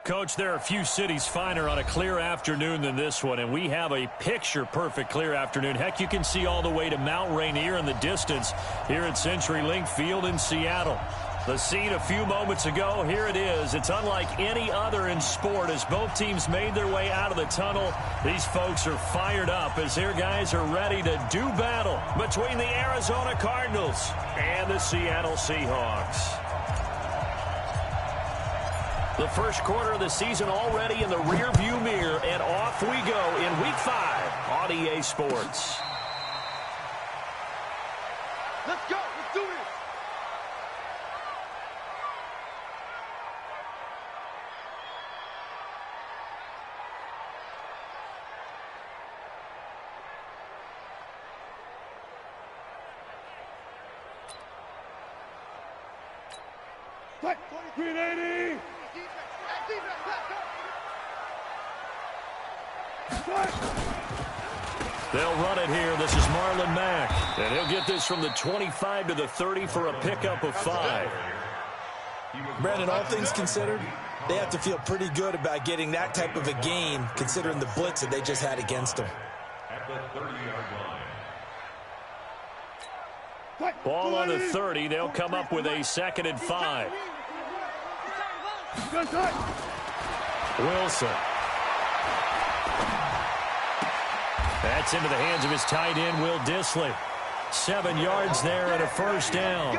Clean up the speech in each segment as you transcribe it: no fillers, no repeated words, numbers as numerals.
Coach, there are a few cities finer on a clear afternoon than this one, and we have a picture-perfect clear afternoon. Heck, you can see all the way to Mount Rainier in the distance here at CenturyLink Field in Seattle. The scene a few moments ago, here it is. It's unlike any other in sport as both teams made their way out of the tunnel. These folks are fired up as their guys are ready to do battle between the Arizona Cardinals and the Seattle Seahawks. The first quarter of the season already in the rearview mirror, and off we go in Week 5 on EA Sports. Let's go. Let's do this. Fight. 2380. They'll run it here. This is Marlon Mack. And he'll get this from the 25 to the 30 for a pickup of 5. Brandon, all things considered, they have to feel pretty good about getting that type of a game considering the blitz that they just had against them. At the 30-yard line. Ball on the 30. They'll come up with a 2nd and 5. Wilson. That's into the hands of his tight end, Will Dissly. 7 yards there and a first down.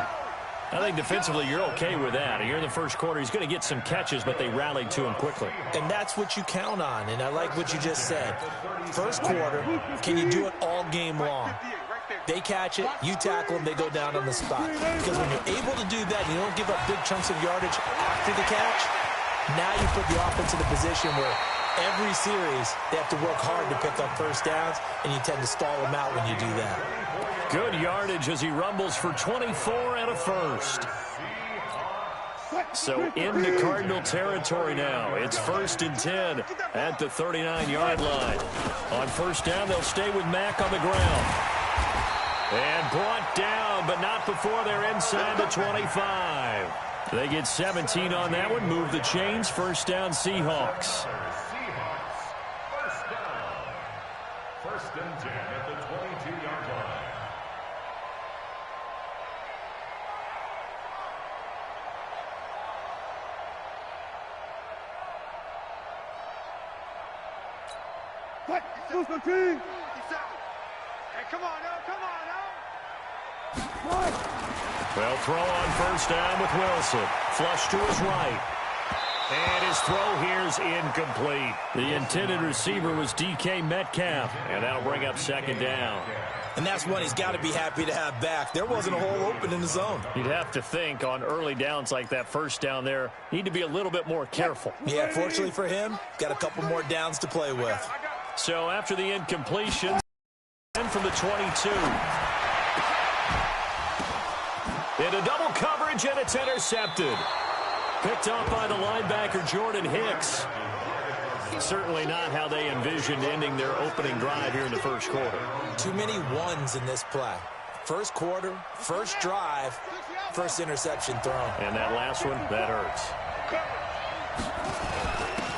I think defensively you're okay with that. Here in the first quarter, he's going to get some catches, but they rallied to him quickly. And that's what you count on, and I like what you just said. First quarter, can you do it all game long? They catch it, you tackle them, they go down on the spot. Because when you're able to do that, you don't give up big chunks of yardage after the catch, now you put the offense in a position where every series they have to work hard to pick up first downs, and you tend to stall them out when you do that. Good yardage as he rumbles for 24 and a first. So into Cardinal territory now. It's 1st and 10 at the 39-yard line. On first down, they'll stay with Mack on the ground. And brought down, but not before they're inside the 25. They get 17 on that one, move the chains, first down Seahawks. First and 10 at the 22-yard line. What? Hey, come on now, come on now. Well, throw on first down with Wilson. Flush to his right. And his throw here's incomplete. The intended receiver was DK Metcalf, and that'll bring up 2nd down. And that's one he's got to be happy to have back. There wasn't a hole open in the zone. You'd have to think on early downs like that first down there, need to be a little bit more careful. Yeah, fortunately for him, got a couple more downs to play with. So after the incompletion, and from the 22. Into double coverage, and it's intercepted. Picked off by the linebacker, Jordan Hicks. Certainly not how they envisioned ending their opening drive here in the first quarter. Too many ones in this play. First quarter, first drive, first interception thrown. And that last one, that hurts.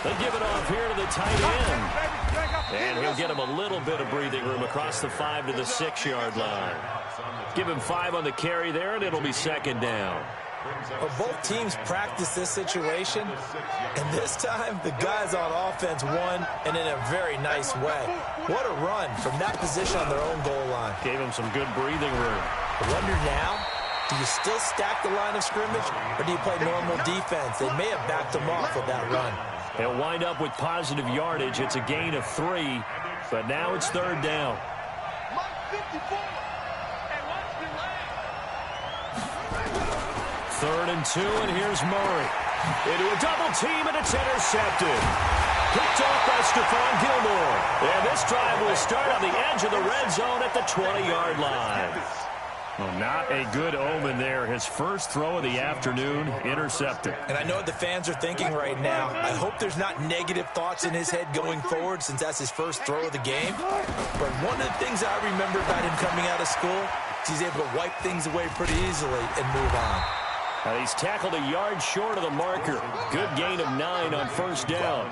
They give it off here to the tight end. And he'll get him a little bit of breathing room across the 5 to the 6-yard line. Give him 5 on the carry there, and it'll be 2nd down. Well, both teams practice this situation, and this time the guys on offense won, and in a very nice way. What a run from that position on their own goal line. Gave him some good breathing room. I wonder now, do you still stack the line of scrimmage, or do you play normal defense? They may have backed them off with that run. They'll wind up with positive yardage. It's a gain of 3, but now it's 3rd down. 3rd and 2, and here's Murray. Into a double team, and it's intercepted. Picked off by Stephon Gilmore. And this drive will start on the edge of the red zone at the 20-yard line. Well, not a good omen there. His first throw of the afternoon, intercepted. And I know what the fans are thinking right now. I hope there's not negative thoughts in his head going forward since that's his first throw of the game. But one of the things I remember about him coming out of school is he's able to wipe things away pretty easily and move on. He's tackled a yard short of the marker. Good gain of 9 on first down.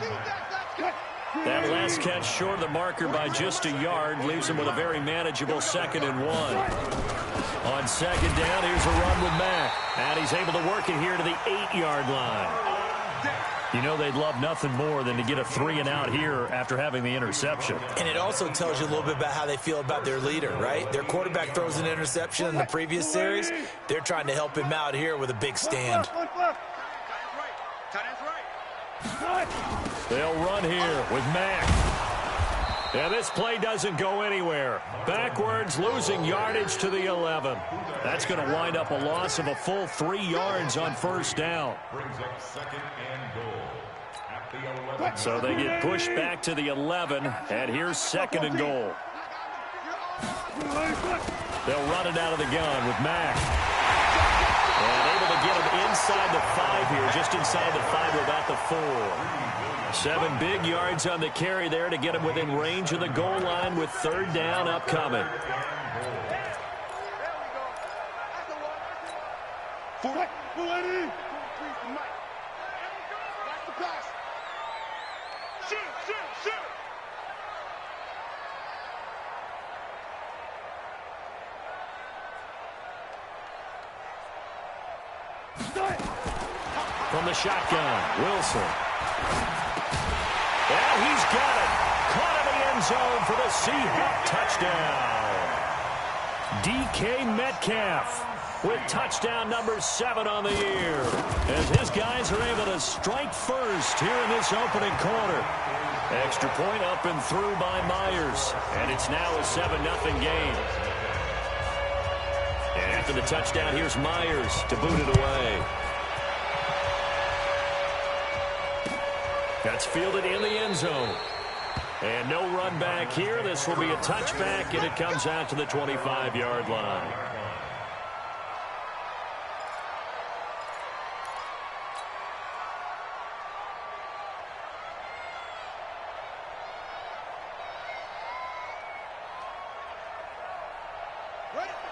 That last catch short of the marker by just a yard leaves him with a very manageable 2nd and 1. On second down, here's a run with Mack. And he's able to work it here to the 8-yard line. You know they'd love nothing more than to get a 3-and-out here after having the interception. And it also tells you a little bit about how they feel about their leader, right? Their quarterback throws an interception in the previous series. They're trying to help him out here with a big stand. They'll run here with Mack. Yeah, this play doesn't go anywhere. Backwards, losing yardage to the 11. That's going to wind up a loss of a full 3 yards on first down. Brings up 2nd and goal at the 11. So they get pushed back to the 11, and here's 2nd and goal. They'll run it out of the gun with Mack. And able to get him inside the 5 here, just inside the 5 or about the 4. 7 big yards on the carry there to get him within range of the goal line with 3rd down upcoming. From the shotgun, Wilson. And he's got it. Caught in the end zone for the Seahawks touchdown. DK Metcalf with touchdown number 7 on the year. As his guys are able to strike first here in this opening quarter. Extra point up and through by Myers. And it's now a 7-0 game. And after the touchdown, here's Myers to boot it away. That's fielded in the end zone. And no run back here. This will be a touchback, and it comes out to the 25-yard line.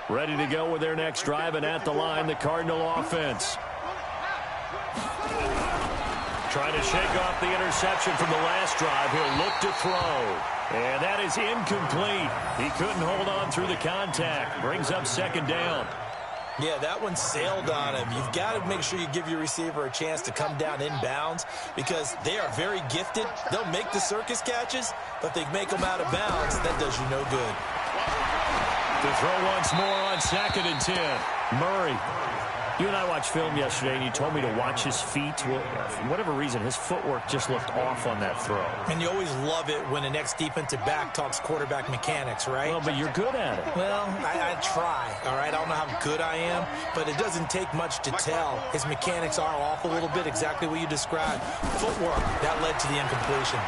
Ready to go with their next drive, and at the line, the Cardinal offense. Trying to shake off the interception from the last drive. He'll look to throw. And that is incomplete. He couldn't hold on through the contact. Brings up 2nd down. Yeah, that one sailed on him. You've got to make sure you give your receiver a chance to come down inbounds because they are very gifted. They'll make the circus catches, but they make them out of bounds. That does you no good. To throw once more on 2nd and 10. Murray. You and I watched film yesterday, and you told me to watch his feet. Well, for whatever reason, his footwork just looked off on that throw. And you always love it when the next defensive back talks quarterback mechanics, right? Well, but you're good at it. Well, I try, all right? I don't know how good I am, but it doesn't take much to tell. His mechanics are off a little bit, exactly what you described. Footwork, that led to the incompletion.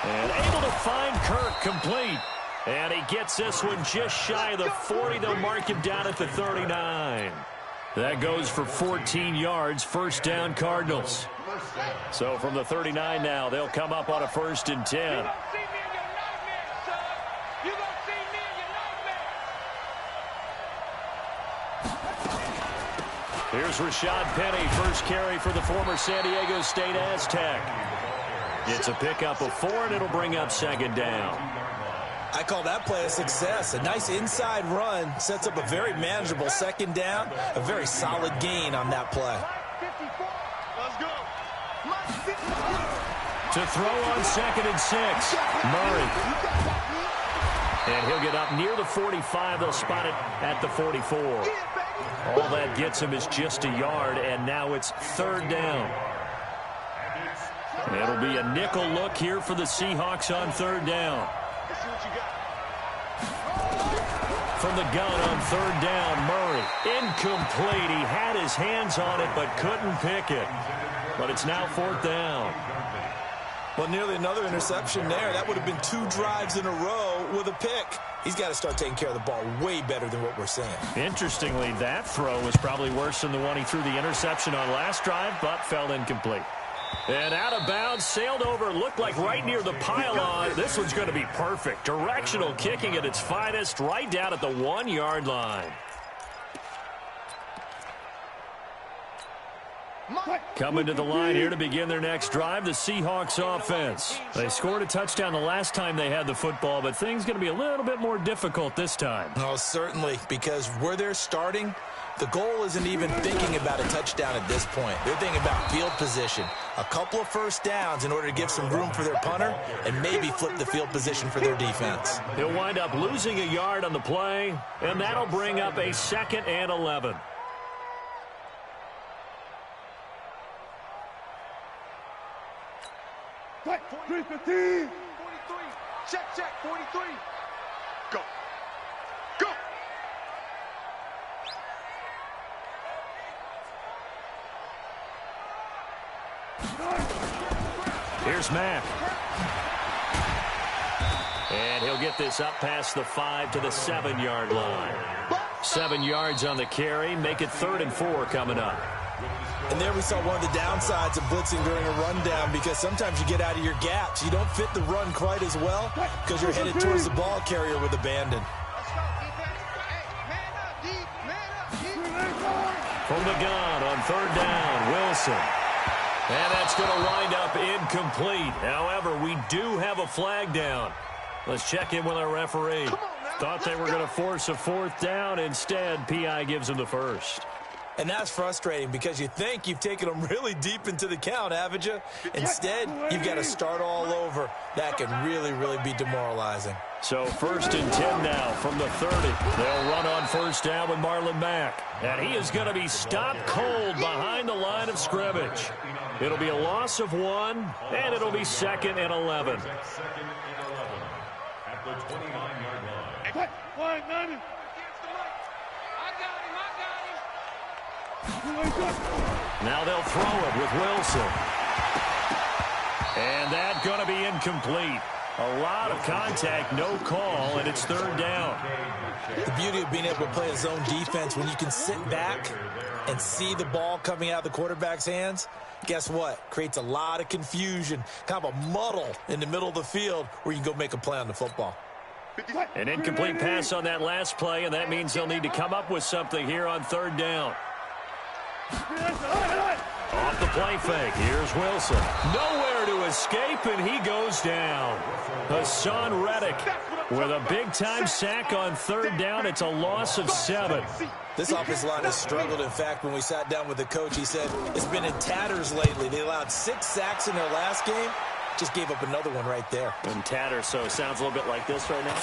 And able to find Kirk complete. And he gets this one just shy of the 40. They'll mark him down at the 39. That goes for 14 yards. First down, Cardinals. So from the 39 now, they'll come up on a 1st and 10. Here's Rashad Penny, first carry for the former San Diego State Aztec. It's a pickup of 4, and it'll bring up 2nd down. I call that play a success. A nice inside run sets up a very manageable 2nd down. A very solid gain on that play. To throw on 2nd and 6. Murray. And he'll get up near the 45. They'll spot it at the 44. All that gets him is just a yard, and now it's 3rd down. It'll be a nickel look here for the Seahawks on 3rd down. From the gun on 3rd down, Murray. Incomplete. He had his hands on it but couldn't pick it. But it's now 4th down. Well, nearly another interception there. That would have been 2 drives in a row with a pick. He's got to start taking care of the ball way better than what we're seeing. Interestingly, that throw was probably worse than the one he threw the interception on last drive, but fell incomplete. And out of bounds, sailed over, looked like right near the pylon. This one's going to be perfect. Directional kicking at its finest, right down at the 1-yard line. Coming to the line here to begin their next drive, the Seahawks offense. They scored a touchdown the last time they had the football, but things going to be a little bit more difficult this time. Oh, certainly, because where they're starting, the goal isn't even thinking about a touchdown at this point. They're thinking about field position, a couple of first downs in order to give some room for their punter, and maybe flip the field position for their defense. He'll wind up losing a yard on the play, and that'll bring up a 2nd and 11. Check, 43. Check, 43. Go. Go. Here's Mack. And he'll get this up past the 5 to the 7-yard line. 7 yards on the carry. Make it 3rd and 4 coming up. And there we saw one of the downsides of blitzing during a rundown, because sometimes you get out of your gaps. You don't fit the run quite as well because you're headed towards the ball carrier with abandon. From the gun on 3rd down, Wilson. And that's going to wind up incomplete. However, we do have a flag down. Let's check in with our referee. Thought they were going to force a 4th down. Instead, PI gives them the 1st. And that's frustrating because you think you've taken them really deep into the count, haven't you? Instead, you've got to start all over. That can really, really be demoralizing. So 1st and 10 now from the 30. They'll run on 1st down with Marlon Mack. And he is going to be stopped cold behind the line of scrimmage. It'll be a loss of 1, and it'll be 2nd and 11. At the 29-yard line. Now they'll throw it with Wilson. And that's going to be incomplete. A lot of contact, no call, and it's 3rd down. The beauty of being able to play a zone defense, when you can sit back and see the ball coming out of the quarterback's hands, guess what? Creates a lot of confusion, kind of a muddle in the middle of the field where you can go make a play on the football. An incomplete pass on that last play, and that means they'll need to come up with something here on 3rd down. Off the play fake, here's Wilson. Nowhere to escape, and he goes down. Hassan Reddick with a big-time sack on 3rd down. It's a loss of 7. This offensive line has struggled. In fact, when we sat down with the coach, he said it's been in tatters lately. They allowed 6 sacks in their last game. Just gave up another one right there. And tatters, so it sounds a little bit like this right now.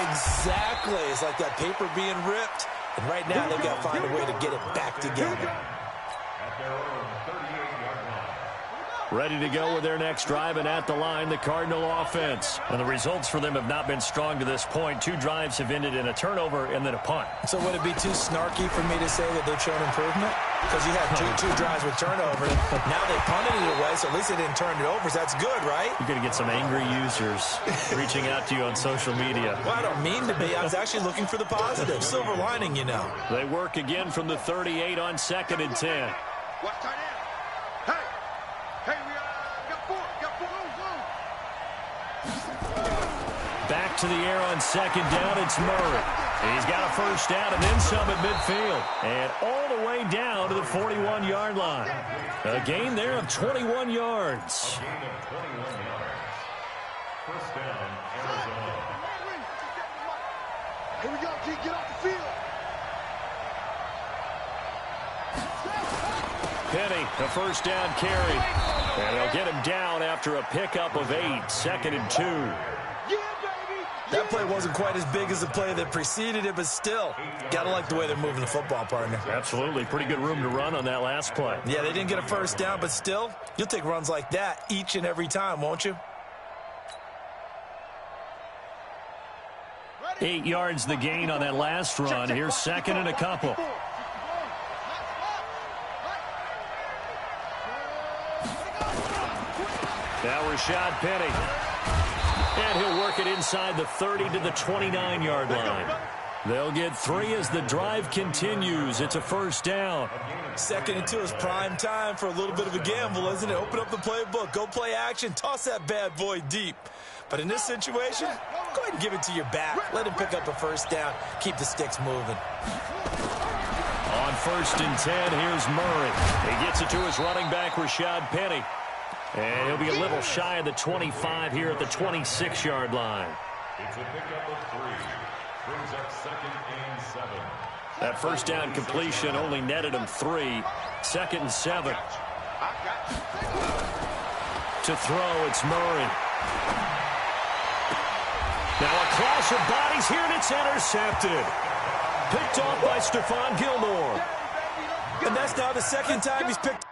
Exactly. It's like that paper being ripped. And right now, they've got to find a way to get it back together. At their own 38-yard line. Ready to go with their next drive, and at the line, the Cardinal offense. And the results for them have not been strong to this point. 2 drives have ended in a turnover and then a punt. So would it be too snarky for me to say that they've shown improvement? Because you had two drives with turnovers. Now they punted it away, so at least they didn't turn it over. So that's good, right? You're going to get some angry users reaching out to you on social media. Well, I don't mean to be. I was actually looking for the positive. Silver lining, you know. They work again from the 38 on 2nd and 10. Watch tight end. Hey, we got 4. Back to the air on 2nd down, it's Murray. He's got a 1st down and then some at midfield. And all the way down to the 41-yard line. A gain there of 21 yards. A gain of 21 yards. 1st down, Arizona. Here we go, G. Get off the field. Penny, a 1st down carry. And they'll get him down after a pickup of 8. 2nd and 2. That play wasn't quite as big as the play that preceded it, but still, gotta like the way they're moving the football, partner. Absolutely. Pretty good room to run on that last play. Yeah, they didn't get a 1st down, but still, you'll take runs like that each and every time, won't you? 8 yards the gain on that last run. Here's 2nd and a couple. Now Rashad Penny. And he'll work it inside the 30 to the 29-yard line. They'll get 3 as the drive continues. It's a 1st down. 2nd and 2 is prime time for a little bit of a gamble, isn't it? Open up the playbook. Go play action. Toss that bad boy deep. But in this situation, go ahead and give it to your back. Let him pick up a 1st down. Keep the sticks moving. On 1st and 10, here's Murray. He gets it to his running back, Rashad Penny. And he'll be a little shy of the 25 here at the 26-yard line. It's a pickup of 3. Brings up 2nd and 7. That first down completion only netted him 3. 2nd and 7. To throw, it's Murray. Now a clash of bodies here, and it's intercepted. Picked off by Stephon Gilmore. And that's now the second time he's picked.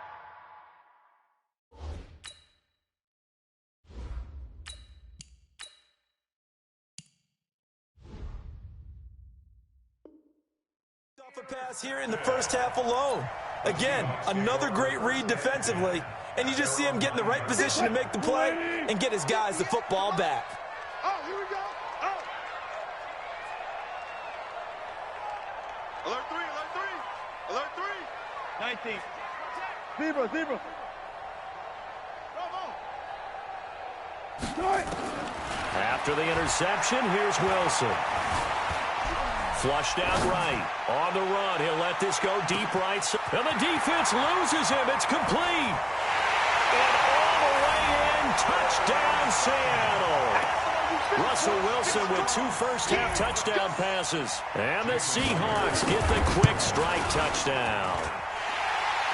Off a pass here in the first half alone. Again, another great read defensively. And you just see him get in the right position to make the play and get his guys the football back. Oh, here we go. Oh. Alert 3, alert 3. Alert 3. 19. Zebra. After the interception, here's Wilson. Flushed out right. On the run, he'll let this go deep right. And the defense loses him. It's complete. And all the way in, touchdown Seattle. Russell Wilson with 2 first-half touchdown passes. And the Seahawks get the quick strike touchdown.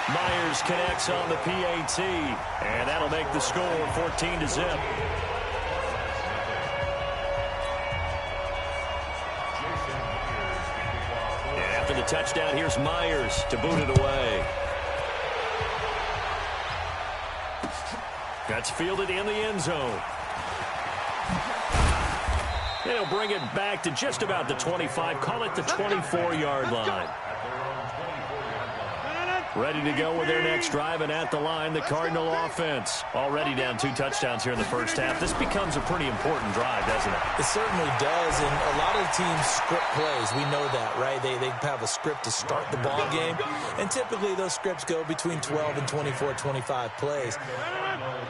Myers connects on the PAT. And that'll make the score 14-0. After the touchdown, here's Myers to boot it away. That's fielded in the end zone. And he'll bring it back to just about the 25. Call it the 24-yard line. Ready to go with their next drive, and at the line, the Cardinal offense. Already down 2 touchdowns here in the first half. This becomes a pretty important drive, doesn't it? It certainly does, and a lot of teams script plays. We know that, right? They have a script to start the ball game, and typically those scripts go between 12 and 24, 25 plays.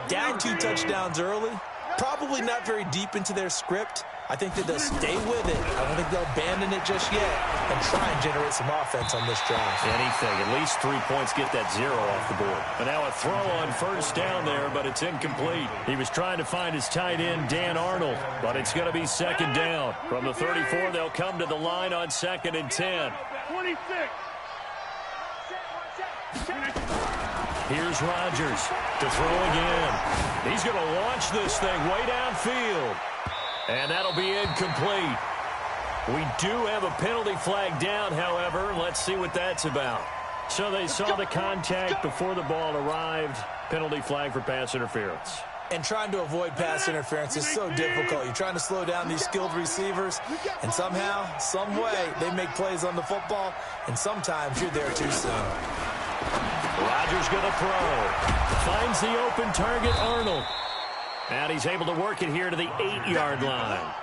Down 2 touchdowns early, probably not very deep into their script. I think that they'll stay with it. I don't think they'll abandon it just yet and try and generate some offense on this drive. Anything. At least 3 points, get that 0 off the board. And now a throw on first down there, but it's incomplete. He was trying to find his tight end, Dan Arnold, but it's going to be 2nd down. From the 34, they'll come to the line on 2nd and 10. 26. Here's Rodgers to throw again. He's going to launch this thing way downfield. And that'll be incomplete. We do have a penalty flag down, however. Let's see what that's about. So they saw the contact before the ball arrived. Penalty flag for pass interference. And trying to avoid pass interference is so difficult. You're trying to slow down these skilled receivers, and somehow, some way, they make plays on the football, and sometimes you're there too soon. Rodgers going to throw. Finds the open target, Arnold. And he's able to work it here to the 8-yard line.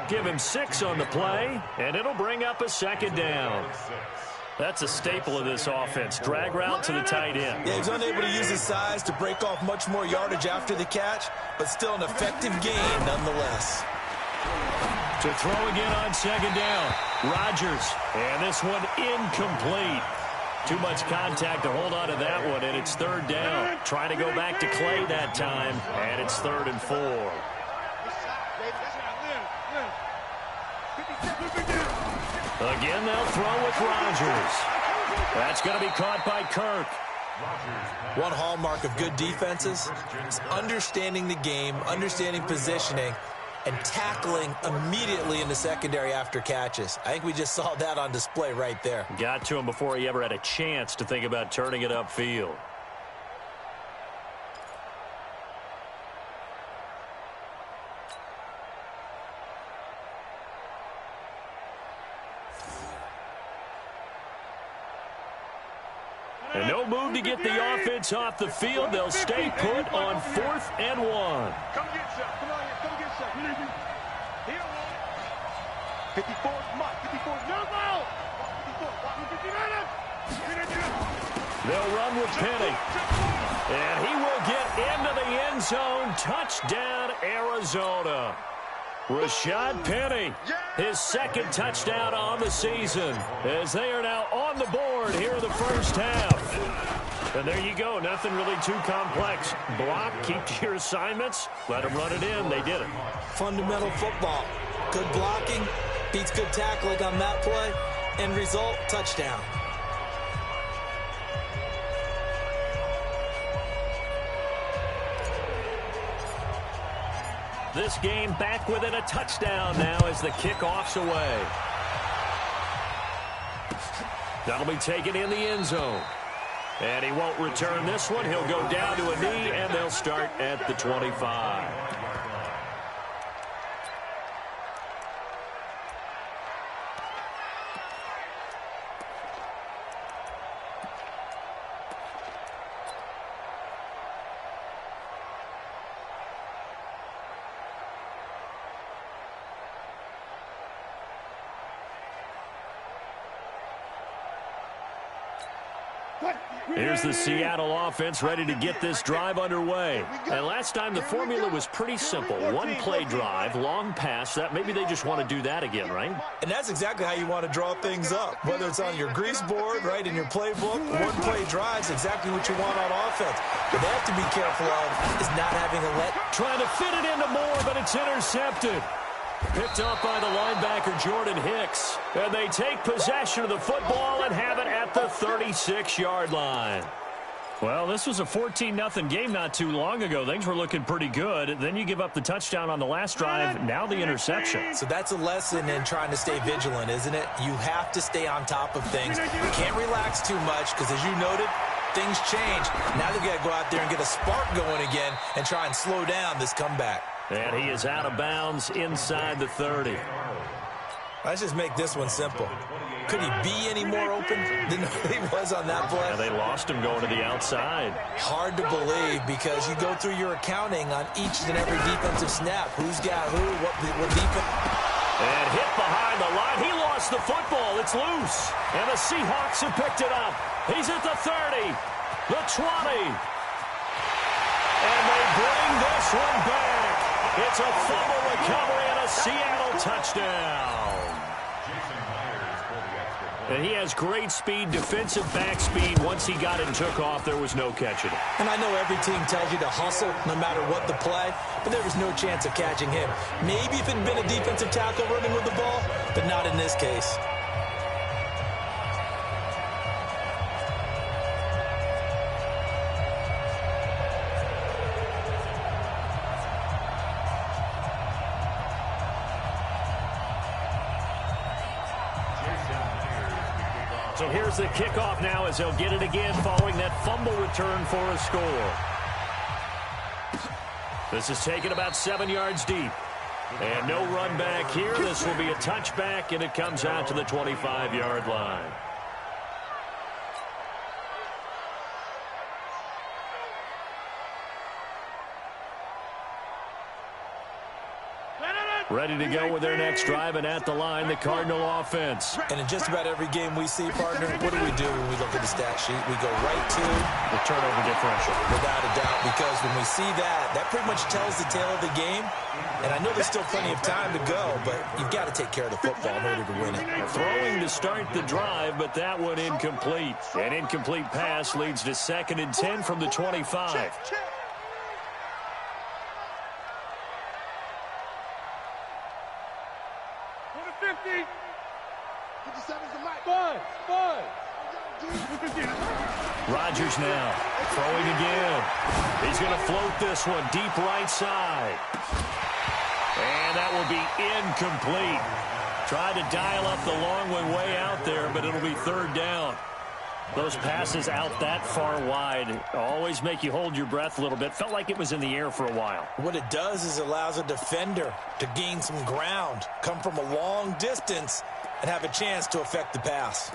Give him 6 on the play, and it'll bring up a 2nd down. That's a staple of this offense. Drag route to the tight end. Yeah, he's unable to use his size to break off much more yardage after the catch, but still an effective gain nonetheless. To throw again on 2nd down. Rodgers, and this one incomplete. Too much contact to hold on to that one, and it's 3rd down. Trying to go back to Clay that time, and it's 3rd and 4. Again, they'll throw with Rodgers. That's going to be caught by Kirk. One hallmark of good defenses is understanding the game, understanding positioning, and tackling immediately in the secondary after catches. I think we just saw that on display right there. Got to him before he ever had a chance to think about turning it upfield. And no move to get the offense off the field. They'll stay put on 4th and 1. Come get some. Come on here. Come get some. Here, 54, Mike. 54, no ball. 54, they'll run with Penny. And he will get into the end zone. Touchdown, Arizona. Rashad Penny, his second touchdown on the season, as they are now on the board here in the first half. And there you go, nothing really too complex. Block, keep to your assignments, let them run it in. They did it. Fundamental football. Good blocking, beats good tackling on that play. End result, touchdown. This game back within a touchdown now as the kickoff's away. That'll be taken in the end zone. And he won't return this one. He'll go down to a knee, and they'll start at the 25. Here's the Seattle offense ready to get this drive underway. And last time the formula was pretty simple. One play drive, long pass. That maybe they just want to do that again, right? And that's exactly how you want to draw things up. Whether it's on your grease board, right, in your playbook, one play drive is exactly what you want on offense. What they have to be careful of is not having a let. Trying to fit it into Moore, but it's intercepted. Picked up by the linebacker, Jordan Hicks. And they take possession of the football and have it at the 36-yard line. Well, this was a 14-0 game not too long ago. Things were looking pretty good. Then you give up the touchdown on the last drive. Now the interception. So that's a lesson in trying to stay vigilant, isn't it? You have to stay on top of things. You can't relax too much because, as you noted, things change. Now they've got to go out there and get a spark going again and try and slow down this comeback. And he is out of bounds inside the 30. Let's just make this one simple. Could he be any more open than he was on that play? Yeah, they lost him going to the outside. Hard to believe because you go through your accounting on each and every defensive snap. Who's got who, what defense. And hit behind the line. He lost the football. It's loose. And the Seahawks have picked it up. He's at the 30, the 20. And they bring this one back. It's a fumble recovery and a Seattle touchdown. And he has great speed, defensive back speed. Once he got it and took off, there was no catching it. And I know every team tells you to hustle no matter what the play, but there was no chance of catching him. Maybe if it had been a defensive tackle running with the ball, but not in this case. So here's the kickoff now as they'll get it again following that fumble return for a score. This is taken about 7 yards deep. And no run back here. This will be a touchback, and it comes out to the 25-yard line. Ready to go with their next drive, and at the line, the Cardinal offense. And in just about every game we see, partner, what do we do when we look at the stat sheet? We go right to the turnover differential. Without a doubt, because when we see that, that pretty much tells the tale of the game. And I know there's still plenty of time to go, but you've got to take care of the football in order to win it. Throwing to start the drive, but that one incomplete. An incomplete pass leads to 2nd and 10 from the 25. Rodgers now throwing again. He's going to float this one deep right side. And that will be incomplete. Tried to dial up the long one way out there, but it'll be 3rd down. Those passes out that far wide always make you hold your breath a little bit. Felt like it was in the air for a while. What it does is it allows a defender to gain some ground, come from a long distance, and have a chance to affect the pass.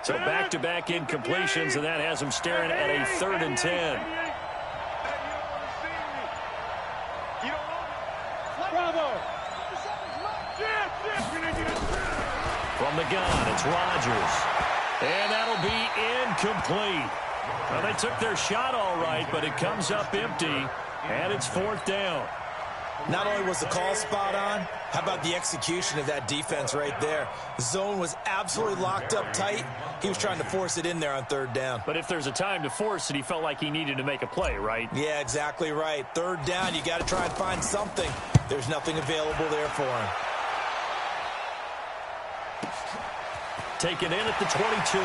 So back-to-back incompletions, and that has him staring at a 3rd and 10. Bravo. From the gun, it's Rodgers. And that'll be incomplete. Well, they took their shot all right, but it comes up empty, and it's 4th down. Not only was the call spot on, how about the execution of that defense right there? The zone was absolutely locked up tight. He was trying to force it in there on 3rd down. But if there's a time to force it, he felt like he needed to make a play, right? Yeah, exactly right. 3rd down, you got to try and find something. There's nothing available there for him. Taken in at the 22.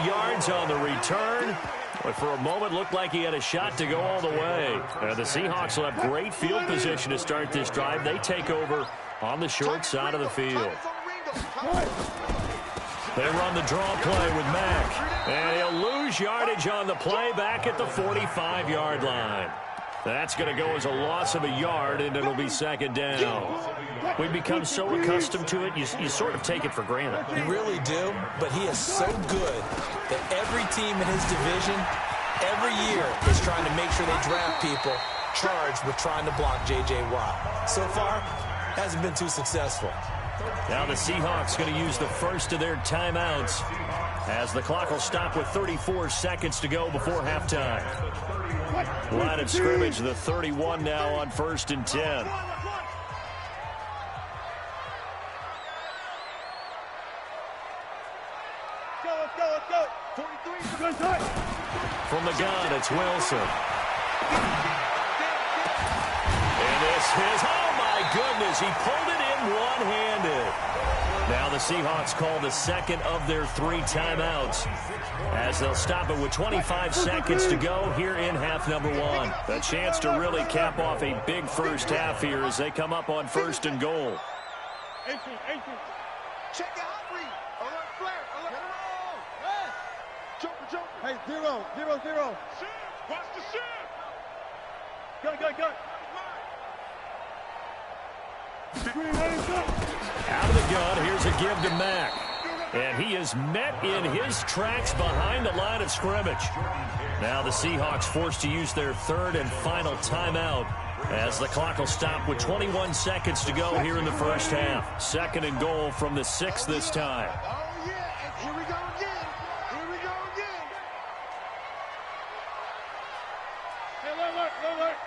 Yards on the return, but for a moment looked like he had a shot to go all the way. The Seahawks will have great field position to start this drive. They take over on the short side of the field. They run the draw play with Mack, and he'll lose yardage on the play back at the 45-yard line. That's going to go as a loss of a yard, and it'll be 2nd down. We've become so accustomed to it, you sort of take it for granted. You really do, but he is so good that every team in his division, every year, is trying to make sure they draft people charged with trying to block J.J. Watt. So far, hasn't been too successful. Now the Seahawks going to use the first of their timeouts as the clock will stop with 34 seconds to go before halftime. Line of scrimmage, the 31 now on 1st and 10. Let's go. 43. From the gun, it's Wilson. And this is, oh my goodness, he pulled it in one-handed. Now the Seahawks call the 2nd of their 3 timeouts as they'll stop it with 25 seconds to go here in half number 1. A chance to really cap off a big first half here as they come up on 1st and goal. 18. Check the hot read. Alert flare. Alert. Joker. Hey, 0. Shoot. Watch the shoot. Go. Out of the gun, here's a give to Mack. And he is met in his tracks behind the line of scrimmage. Now the Seahawks forced to use their 3rd and final timeout as the clock will stop with 21 seconds to go here in the first half. 2nd and goal from the 6 this time. Oh, yeah. And here we go again. Hey, alert.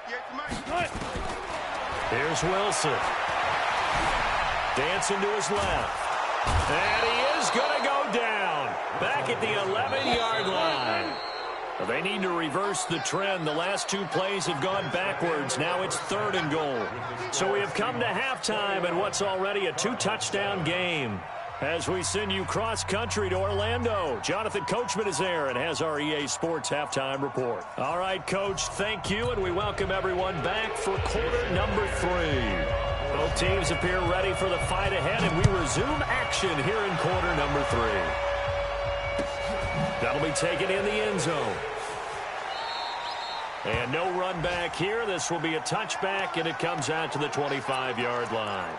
58 to Mike. Here's Wilson. Dancing to his left. And he is going to go down. Back at the 11-yard line. Well, they need to reverse the trend. The last 2 plays have gone backwards. Now it's 3rd and goal. So we have come to halftime in what's already a 2-touchdown game. As we send you cross-country to Orlando, Jonathan Coachman is there and has our EA Sports halftime report. All right, Coach, thank you, and we welcome everyone back for quarter number 3. Both teams appear ready for the fight ahead, and we resume action here in quarter number 3. That'll be taken in the end zone. And no run back here. This will be a touchback, and it comes out to the 25-yard line.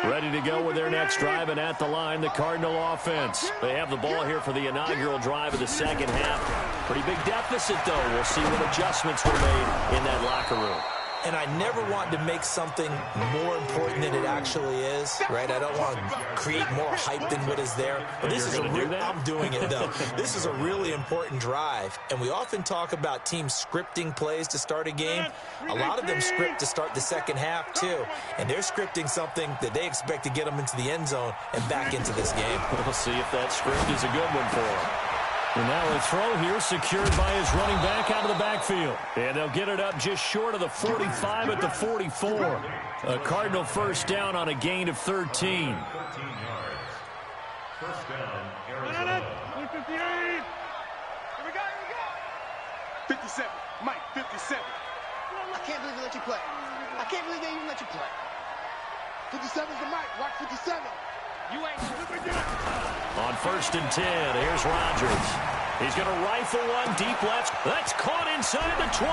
Ready to go with their next drive, and at the line, the Cardinal offense. They have the ball here for the inaugural drive of the 2nd half. Pretty big deficit, though. We'll see what adjustments were made in that locker room. And I never want to make something more important than it actually is, right? I don't want to create more hype than what is there. But this is I'm doing it, though. This is a really important drive. And we often talk about teams scripting plays to start a game. A lot of them script to start the 2nd half, too. And they're scripting something that they expect to get them into the end zone and back into this game. We'll see if that script is a good one for them. And now a throw here secured by his running back out of the backfield. And they'll get it up just short of the 45 at the 44. A Cardinal first down on a gain of 13. 13 yards. First down, Arizona. 58. Here we go. 57. Mike, 57. I can't believe they let you play. I can't believe they even let you play. 57 is the Mike. Watch 57. You ain't. On 1st and 10, here's Rodgers. He's going to rifle one deep left. That's caught inside the 20.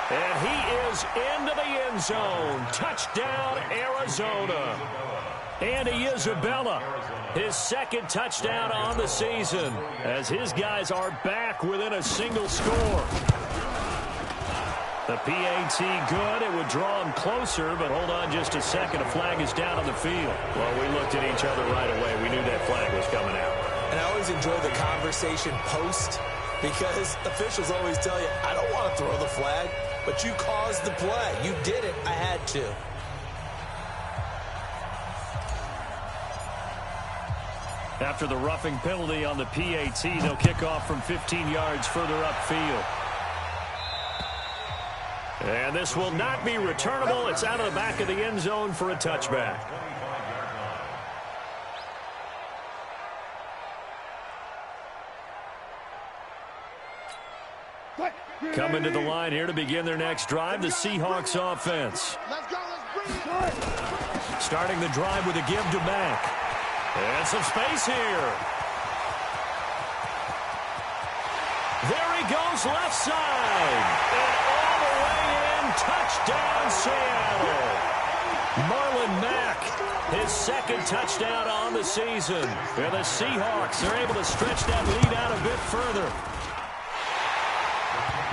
And he is into the end zone. Touchdown, Arizona. And Isabella, his second touchdown on the season, as his guys are back within a single score. The PAT good. It would draw him closer, but hold on just a second. A flag is down on the field. Well, we looked at each other right away. We knew that flag was coming out. And I always enjoy the conversation post, because officials always tell you, I don't want to throw the flag, but you caused the play. You did it. I had to. After the roughing penalty on the PAT, they'll kick off from 15 yards further upfield. And this will not be returnable. It's out of the back of the end zone for a touchback. Coming to the line here to begin their next drive, the Seahawks offense. Starting the drive with a give to Mack. And some space here. There he goes, left side. And all the way in, touchdown Seattle. Marlon Mack, his second touchdown on the season. And the Seahawks are able to stretch that lead out a bit further.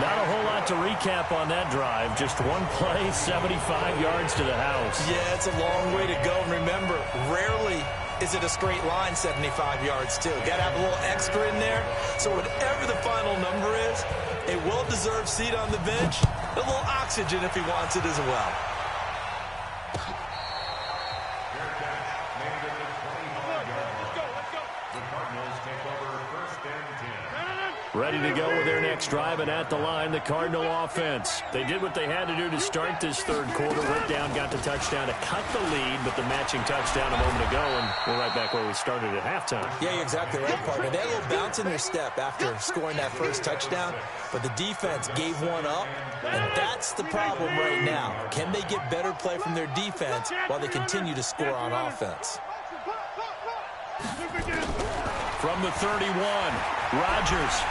Not a whole lot to recap on that drive. Just one play, 75 yards to the house. Yeah, it's a long way to go. And remember, rarely is it a straight line 75 yards, too. Got to have a little extra in there. So whatever the final number is, a well-deserved seat on the bench, a little oxygen if he wants it as well. The Cardinals take over first and 10. Ready to go with their next drive, and at the line, the Cardinal offense. They did what they had to do to start this third quarter. Went down, got the touchdown to cut the lead, but the matching touchdown a moment ago, and we're right back where we started at halftime. Yeah, you're exactly right, partner. They had a little bounce in their step after scoring that first touchdown, but the defense gave one up, and that's the problem right now. Can they get better play from their defense while they continue to score on offense? From the 31, Rodgers.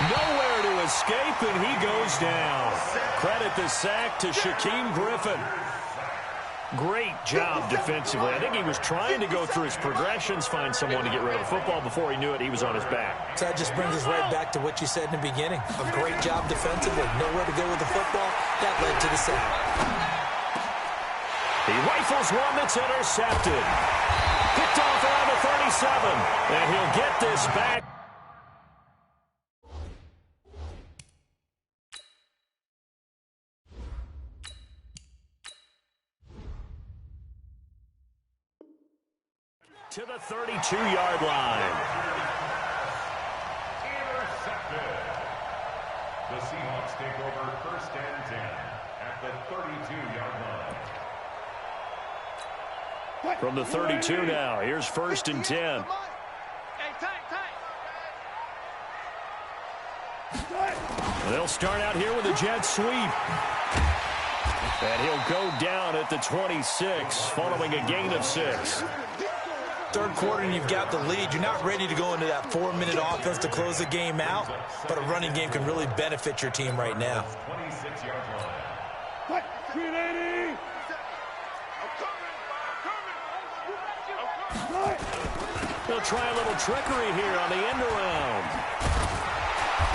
Nowhere to escape, and he goes down. Credit the sack to Shaquem Griffin. Great job defensively. I think he was trying to go through his progressions, find someone to get rid of the football. Before he knew it, he was on his back. So that just brings us right back to what you said in the beginning. A great job defensively. Nowhere to go with the football. That led to the sack. He rifles one that's intercepted. Picked off around the 37, and he'll get this back. To the 32-yard line. Intercepted. The Seahawks take over first and 10 at the 32-yard line. From the 32 now, here's first and 10. They'll start out here with a jet sweep. And he'll go down at the 26, following a gain of 6. Third quarter and you've got the lead. You're not ready to go into that 4-minute offense to close the game out, but a running game can really benefit your team right now. 26-yard line. They'll try a little trickery here on the end around.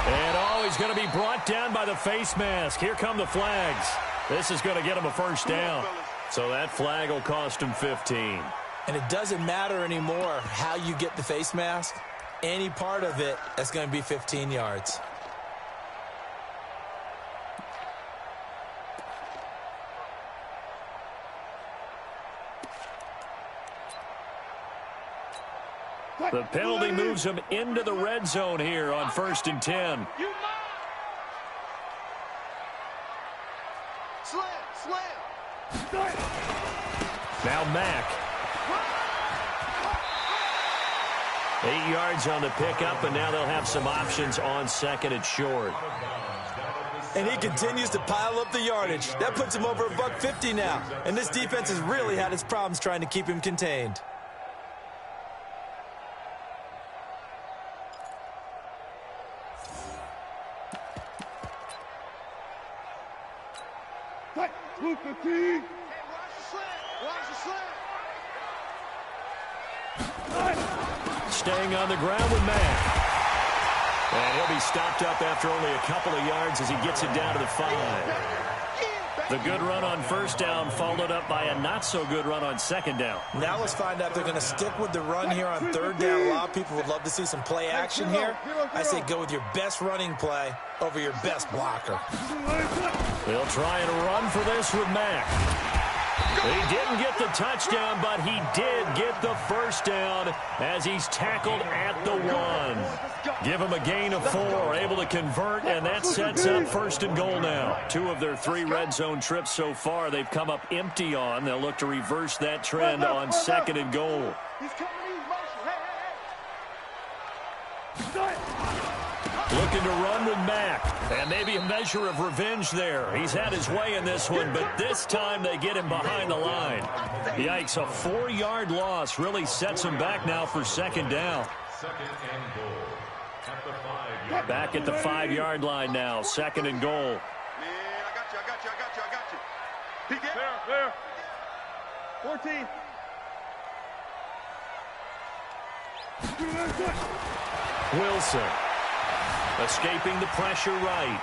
And oh, he's going to be brought down by the face mask. Here come the flags. This is going to get him a first down. So that flag will cost him 15. And it doesn't matter anymore how you get the face mask. Any part of it, that's going to be 15 yards. The penalty moves him into the red zone here on first and 10. Now Mack. 8 yards on the pickup, and now they'll have some options on second and short. And he continues to pile up the yardage. That puts him over $150 now. And this defense has really had its problems trying to keep him contained. staying on the ground with Mack. And he'll be stopped up after only a couple of yards as he gets it down to the 5. The good run on first down followed up by a not-so-good run on second down. Now let's find out if they're going to stick with the run here on third down. A lot of people would love to see some play action here. I say go with your best running play over your best blocker. They'll try and run for this with Mack. He didn't get the touchdown, but he did get the first down as he's tackled at the 1. Give him a gain of 4, able to convert, and that sets up first and goal now. 2 of their 3 red zone trips so far they've come up empty on. They'll look to reverse that trend on second and goal. Looking to run with Mack. And maybe a measure of revenge there. He's had his way in this one, but this time they get him behind the line. Yikes, a 4-yard loss really sets him back now for second down. Second and goal. At the 5-yard Back at the 5-yard line now, second and goal. Man, I got you. Peek it. There. 14. Wilson escaping the pressure right.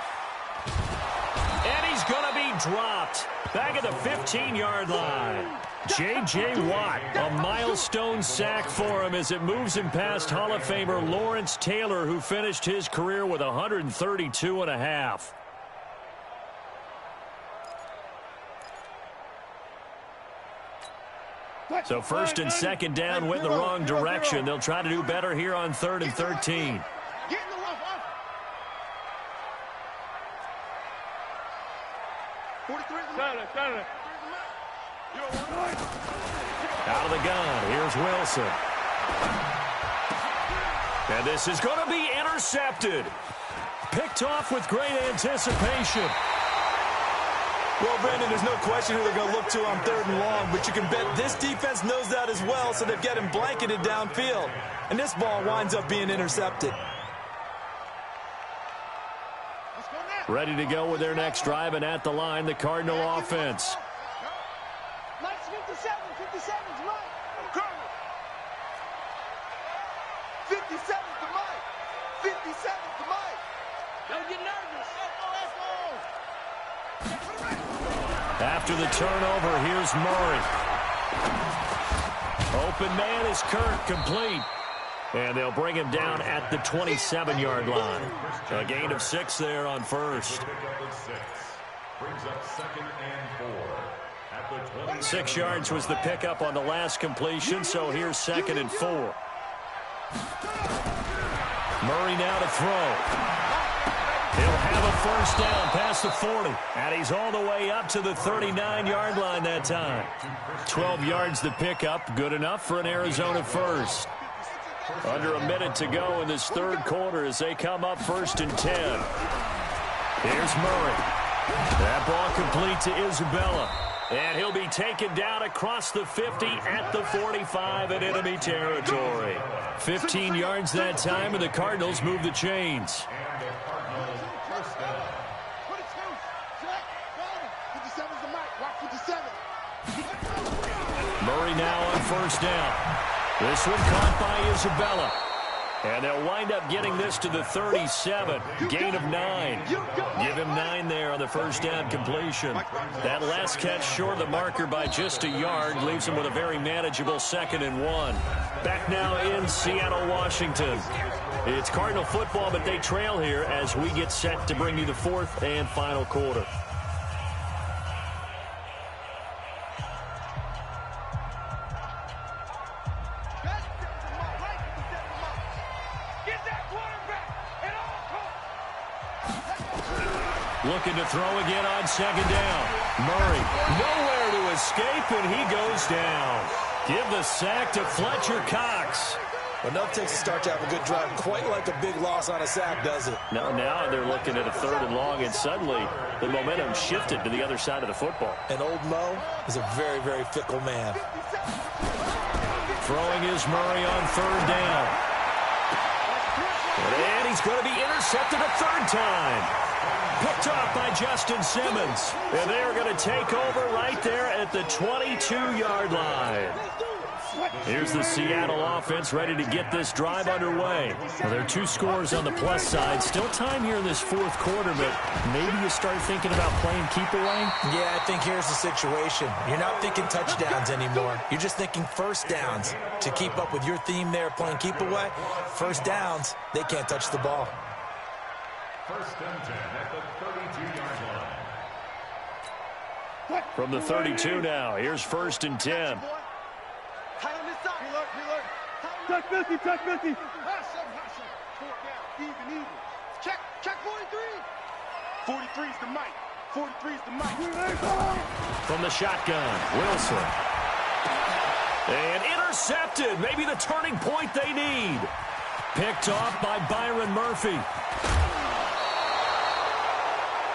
And he's going to be dropped. Back at the 15-yard ine. J.J. Watt, a milestone sack for him as it moves him past Hall of Famer Lawrence Taylor, who finished his career with 132.5. So first and second down went in the wrong direction. They'll try to do better here on 3rd and 13. Out of the gun, here's Wilson. And this is going to be intercepted. Picked off with great anticipation. Well, Brandon, there's no question who they're going to look to on 3rd and long, but you can bet this defense knows that as well, so they've got him blanketed downfield. And this ball winds up being intercepted. Ready to go with their next drive, and at the line, the Cardinal offense. Nice 57's right. 57's to Mike. 57's to Mike. Don't get nervous. After the turnover, here's Murray. Open man is Kirk, complete. And they'll bring him down at the 27-yard line. A gain of 6 there on first. Brings up second and 4. At the 6 yards was the pickup on the last completion, so here's second and 4. Murray now to throw. He'll have a first down past the 40, and he's all the way up to the 39-yard line that time. 12 yards the pickup, good enough for an Arizona first. Under a minute to go in this third quarter as they come up 1st and 10. Here's Murray. That ball complete to Isabella. And he'll be taken down across the 50 at the 45 in enemy territory. 15 yards that time, and the Cardinals move the chains. Murray now on first down. This one caught by Isabella. And they'll wind up getting this to the 37. Gain of 9. Give him 9 there on the first down completion. That last catch short of the marker by just a yard leaves him with a very manageable 2nd and 1. Back now in Seattle, Washington. It's Cardinal football, but they trail here as we get set to bring you the 4th and final quarter. Looking to throw again on second down. Murray nowhere to escape, and he goes down. Give the sack to Fletcher Cox. Enough takes a start to have a good drive. Quite like a big loss on a sack, does it? Now they're looking at a 3rd and long, and suddenly the momentum shifted to the other side of the football. And old Mo is a very, very fickle man. Throwing is Murray on 3rd down. And he's going to be intercepted a 3rd time. Picked off by Justin Simmons. And they're going to take over right there at the 22-yard line. Here's the Seattle offense ready to get this drive underway. Well, there are 2 scores on the plus side. Still time here in this 4th quarter, but maybe you start thinking about playing keep away? Yeah, I think here's the situation. You're not thinking touchdowns anymore. You're just thinking first downs. To keep up with your theme there, playing keep away, first downs, they can't touch the ball. First and 10 at the 32-yard line. From the 32 now, here's first and 10. Check 50, check 50. Hustle. 4th down, even. Check 43. 43 is the mic. 43 is the mic. From the shotgun, Wilson. And intercepted. Maybe the turning point they need. Picked off by Byron Murphy.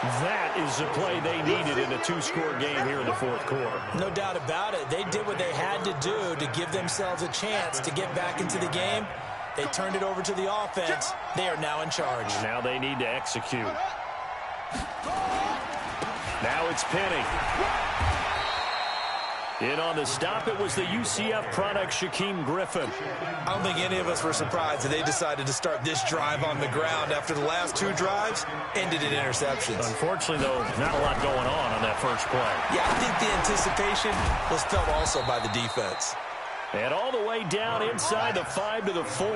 That is the play they needed in a 2-score game here in the 4th quarter. No doubt about it. They did what they had to do to give themselves a chance to get back into the game. They turned it over to the offense. They are now in charge. Now they need to execute. Now it's Penny. In on the stop, it was the UCF product, Shaquem Griffin. I don't think any of us were surprised that they decided to start this drive on the ground after the last 2 drives ended in interceptions. Unfortunately, though, not a lot going on that first play. Yeah, I think the anticipation was felt also by the defense. And all the way down inside the 5 to the 4.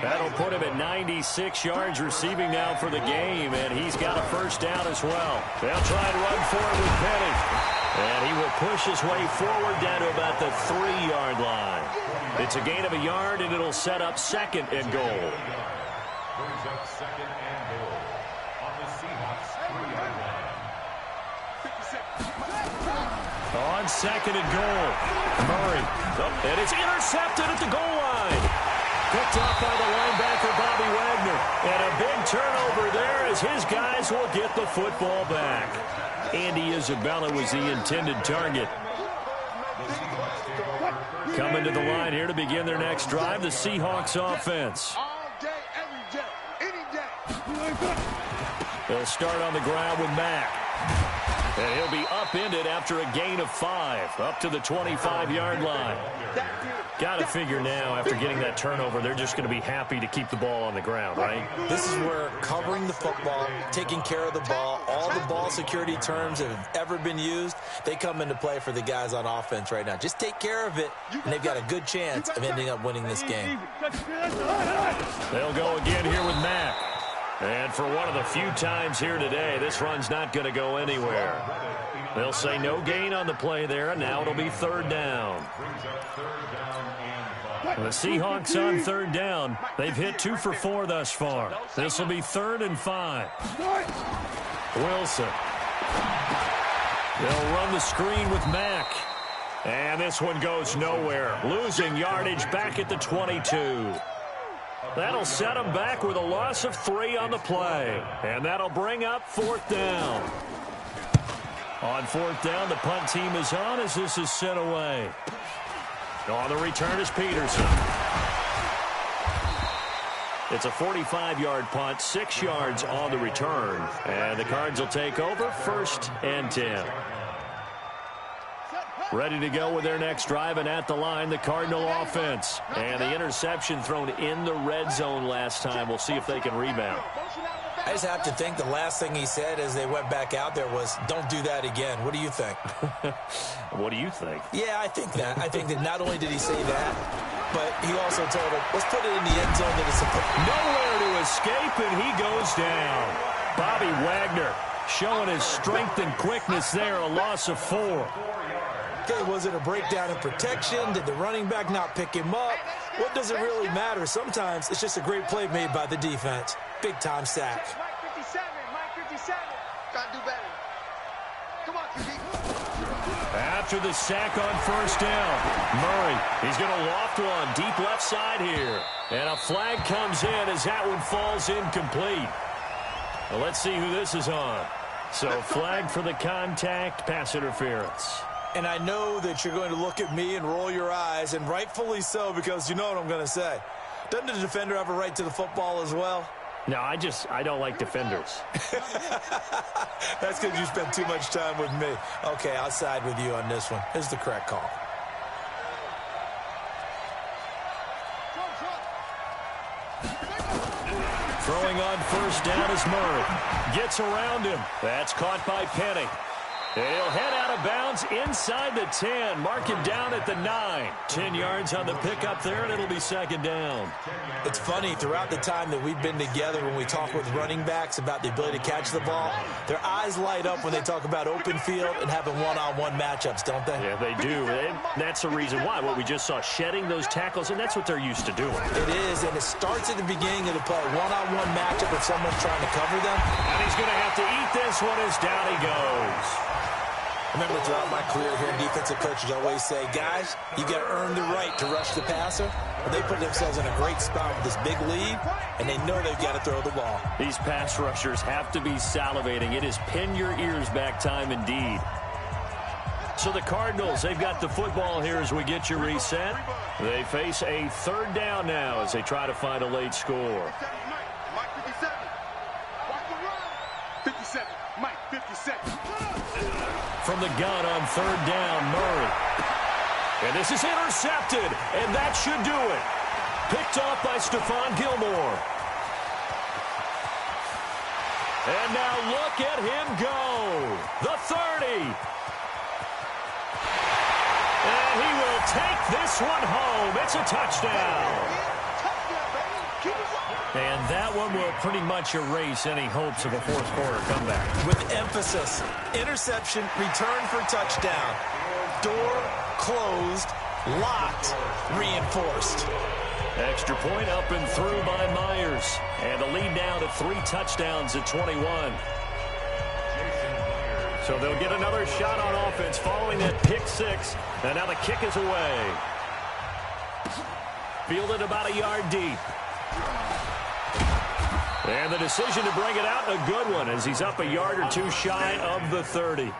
That'll put him at 96 yards receiving now for the game, and he's got a first down as well. They'll try and run forward with Penny. And he will push his way forward down to about the 3-yard line. It's a gain of a yard, and it'll set up 2nd and goal. Brings up 2nd and goal on the Seahawks 3-yard line. On 2nd and goal, Murray. And it's intercepted at the goal line. Picked off by the linebacker, Bobby Wagner. And a big turnover there as his guys will get the football back. Andy Isabella was the intended target. Coming to the line here to begin their next drive, the Seahawks offense. All day, every day, any day. They'll start on the ground with Mack. And he'll be upended after a gain of 5, up to the 25-yard line. Got to figure now, after getting that turnover, they're just going to be happy to keep the ball on the ground, right? This is where covering the football, taking care of the ball, all the ball security terms that have ever been used, they come into play for the guys on offense right now. Just take care of it, and they've got a good chance of ending up winning this game. They'll go again here with Mack. And for one of the few times here today, this run's not going to go anywhere. They'll say no gain on the play there, and now it'll be 3rd down. The Seahawks on 3rd down. They've hit 2 for 4 thus far. This will be 3rd and 5. Wilson. They'll run the screen with Mack. And this one goes nowhere. Losing yardage back at the 22. That'll set them back with a loss of 3 on the play. And that'll bring up 4th down. On 4th down, the punt team is on as this is sent away. On the return is Peterson. It's a 45-yard punt, 6 yards on the return. And the Cards will take over 1st and 10. Ready to go with their next drive, and at the line, the Cardinal offense. And the interception thrown in the red zone last time. We'll see if they can rebound. I just have to think the last thing he said as they went back out there was, don't do that again. What do you think? What do you think? Yeah, I think that. I think that not only did he say that, but he also told him, let's put it in the end zone that it's supposed. Nowhere to escape, and he goes down. Bobby Wagner showing his strength and quickness there, a loss of 4. Okay, was it a breakdown in protection? Did the running back not pick him up? What does it really matter? Sometimes it's just a great play made by the defense. Big-time sack. Mike 57, Mike 57. Gotta do better. Come on, QB. After the sack on 1st down, Murray, he's going to loft one deep left side here. And a flag comes in as that one falls incomplete. Well, let's see who this is on. So flag for the contact, pass interference. And I know that you're going to look at me and roll your eyes, and rightfully so, because you know what I'm going to say. Doesn't the defender have a right to the football as well? No, I don't like defenders. That's because you spend too much time with me. Okay, I'll side with you on this one. This is the correct call. Throwing on first down is Murray. Gets around him. That's caught by Penny. And he'll head out of bounds inside the 10. Mark him down at the 9. 10 yards on the pickup there, and it'll be second down. It's funny, throughout the time that we've been together, when we talk with running backs about the ability to catch the ball, their eyes light up when they talk about open field and having one-on-one matchups, don't they? Yeah, they do. And that's the reason why. What we just saw, shedding those tackles, and that's what they're used to doing. It is, and it starts at the beginning of the play. One-on-one matchup if someone's trying to cover them. And he's going to have to eat this one as down he goes. I remember throughout my career here, defensive coaches always say, guys, you got to earn the right to rush the passer. But they put themselves in a great spot with this big lead, and they know they've got to throw the ball. These pass rushers have to be salivating. It is pin your ears back time indeed. So the Cardinals, they've got the football here as we get you reset. They face a third down now as they try to find a late score. 57, Mike, 57. From the gun on third down, Murray. And this is intercepted, and that should do it. Picked off by Stephon Gilmore. And now look at him go. The 30. And he will take this one home. It's a touchdown. And that one will pretty much erase any hopes of a fourth quarter comeback. With emphasis, interception, return for touchdown. Door closed, locked, reinforced. Extra point up and through by Myers. And the lead now to 3 touchdowns at 21. So they'll get another shot on offense following that pick 6. And now the kick is away. Fielded about a yard deep. And the decision to bring it out, a good one, as he's up a yard or 2 shy of the 30.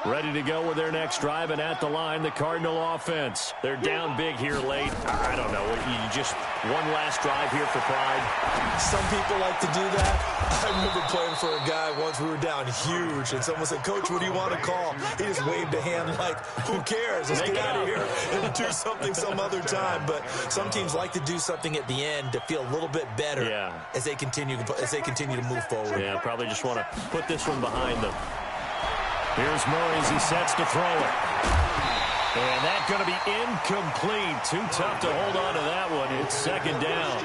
Ready to go with their next drive, and at the line, the Cardinal offense. They're down big here late. I don't know. You just one last drive here for pride. Some people like to do that. I remember playing for a guy once. We were down huge, and someone said, Coach, what do you want to call? He just waved a hand like, who cares? Let's get out of here and do something some other time. But some teams like to do something at the end to feel a little bit better as they continue to move forward. Yeah, probably just want to put this one behind them. Here's Murray as he sets to throw it. And that's going to be incomplete. Too tough to hold on to that one. It's second down.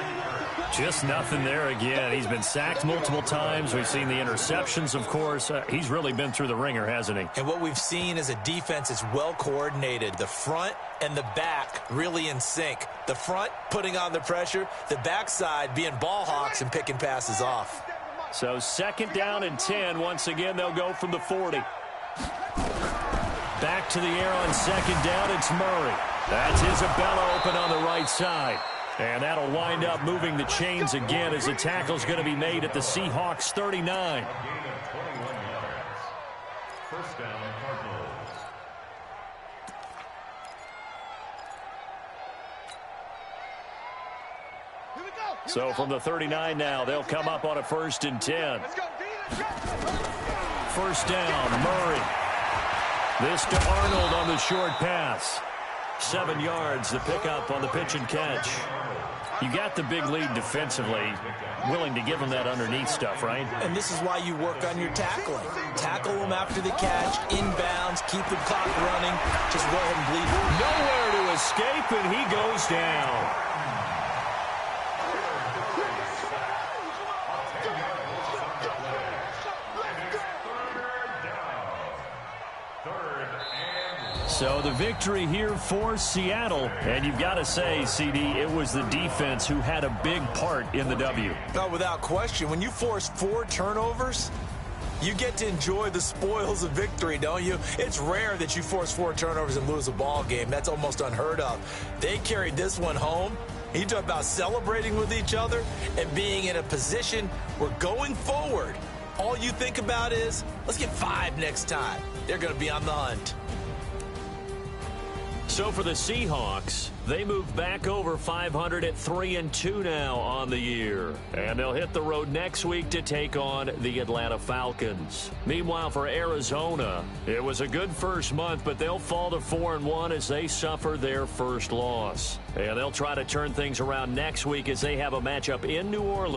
Just nothing there again. He's been sacked multiple times. We've seen the interceptions, of course. He's really been through the ringer, hasn't he? And what we've seen is a defense that's well coordinated. The front and the back really in sync. The front putting on the pressure. The backside being ball hawks and picking passes off. So second down and 10. Once again, they'll go from the 40. Back to the air on second down, it's Murray. That's Isabella open on the right side. And that'll wind up moving the chains again as the tackle's going to be made at the Seahawks 39. First down, Cardinals. So from the 39 now, they'll come up on a 1st and 10. First down, Murray. This to Arnold on the short pass. 7 yards, the pickup on the pitch and catch. You got the big lead defensively, willing to give them that underneath stuff, right? And this is why you work on your tackling. Tackle them after the catch, inbounds, keep the clock running. Just go ahead and bleed. Nowhere to escape, and he goes down. So the victory here for Seattle. And you've got to say, CD, it was the defense who had a big part in the W. No, without question. When you force 4 turnovers, you get to enjoy the spoils of victory, don't you? It's rare that you force 4 turnovers and lose a ball game. That's almost unheard of. They carried this one home. You talk about celebrating with each other and being in a position where going forward, all you think about is, let's get 5 next time. They're going to be on the hunt. So for the Seahawks, they move back over 500 at 3-2 now on the year. And they'll hit the road next week to take on the Atlanta Falcons. Meanwhile, for Arizona, it was a good first month, but they'll fall to 4-1 as they suffer their first loss. And they'll try to turn things around next week as they have a matchup in New Orleans.